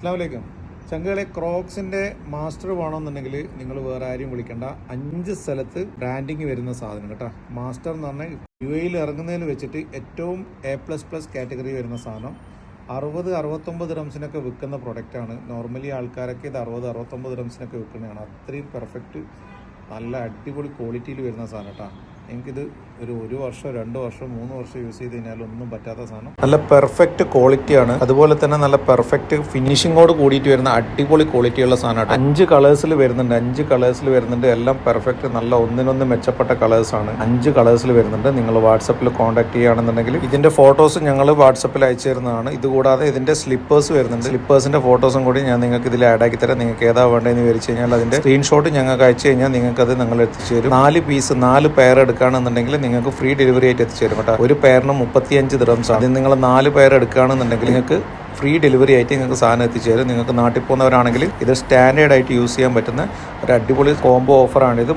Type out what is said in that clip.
അസ്സലാമലൈക്കും ചങ്കുകളെ ക്രോക്സിൻ്റെ മാസ്റ്റർ വേണമെന്നുണ്ടെങ്കിൽ നിങ്ങൾ വേറെ ആരും വിളിക്കേണ്ട 5 സ്ഥലത്ത് ബ്രാൻഡിങ് വരുന്ന സാധനം കേട്ടോ. മാസ്റ്റർ എന്ന് പറഞ്ഞാൽ UAE ഇറങ്ങുന്നതിൽ വെച്ചിട്ട് ഏറ്റവും A++ കാറ്റഗറി വരുന്ന സാധനം 60-69 റംസിനൊക്കെ വിൽക്കുന്ന പ്രൊഡക്റ്റാണ്. നോർമലി ആൾക്കാരൊക്കെ ഇത് 60-69 റംസിനൊക്കെ വിൽക്കുന്നതാണ്. അത്രയും പെർഫെക്റ്റ് നല്ല അടിപൊളി ക്വാളിറ്റിയിൽ വരുന്ന സാധനം കേട്ടോ. എനിക്കിത് ഒരു വർഷം 2 വർഷം 3 വർഷം യൂസ് ചെയ്ത് കഴിഞ്ഞാൽ ഒന്നും പറ്റാത്ത സാധനം. നല്ല പെർഫെക്റ്റ് ക്വാളിറ്റിയാണ്. അതുപോലെ തന്നെ നല്ല പെർഫെക്റ്റ് ഫിനിഷിങ്ങോട് കൂടിയിട്ട് വരുന്ന അടിപൊളി ക്വാളിറ്റിയുള്ള സാധനമാണ്. 5 കളേഴ്സിൽ വരുന്നുണ്ട്. എല്ലാം പെർഫെക്റ്റ് നല്ല ഒന്നിനൊന്ന് മെച്ചപ്പെട്ട കളേഴ്സാണ്. 5 കളേഴ്സിൽ വരുന്നുണ്ട്. നിങ്ങൾ വാട്സപ്പിൽ കോൺടാക്ട് ചെയ്യുകയാണെന്നുണ്ടെങ്കിൽ ഇതിന്റെ ഫോട്ടോസ് ഞങ്ങൾ വാട്സപ്പിൽ അയച്ചു തരുന്നതാണ്. ഇതുകൂടാതെ ഇതിന്റെ സ്ലിപ്പേഴ്സ് വരുന്നുണ്ട്. സ്ലിപ്പേഴ്സിന്റെ ഫോട്ടോസും കൂടി ഞാൻ നിങ്ങൾക്ക് ഇതിൽ ആഡ് ആക്കി തരാം. നിങ്ങൾക്ക് ഏതാ വേണ്ടതെന്ന് വിവരിച്ചു കഴിഞ്ഞാൽ അതിന്റെ സ്ക്രീൻഷോട്ട് ഞങ്ങൾക്ക് അയച്ചു കഴിഞ്ഞാൽ നിങ്ങൾക്ക് അത് ഞങ്ങൾ എത്തിച്ചു തരും. 4 പെയർ എടുക്കുകയാണെന്നുണ്ടെങ്കിൽ നിങ്ങൾക്ക് ഫ്രീ ഡെലിവറി ആയിട്ട് എത്തിച്ചു തരും കേട്ടോ. ഒരു പെയറിന് 35 ദിർഹംസ് ആണ്. നിങ്ങൾ 4 പെയർ എടുക്കുകയാണെന്നുണ്ടെങ്കിൽ നിങ്ങൾക്ക് ഫ്രീ ഡെലിവറി ആയിട്ട് നിങ്ങൾക്ക് സാധനം എത്തിച്ചു തരും. നിങ്ങൾക്ക് നാട്ടിൽ പോകുന്നവരാണെങ്കിൽ ഇത് സ്റ്റാൻഡേർഡ് ആയിട്ട് യൂസ് ചെയ്യാൻ പറ്റുന്ന ഒരു അടിപൊളി കോംബോ ഓഫറാണിത്.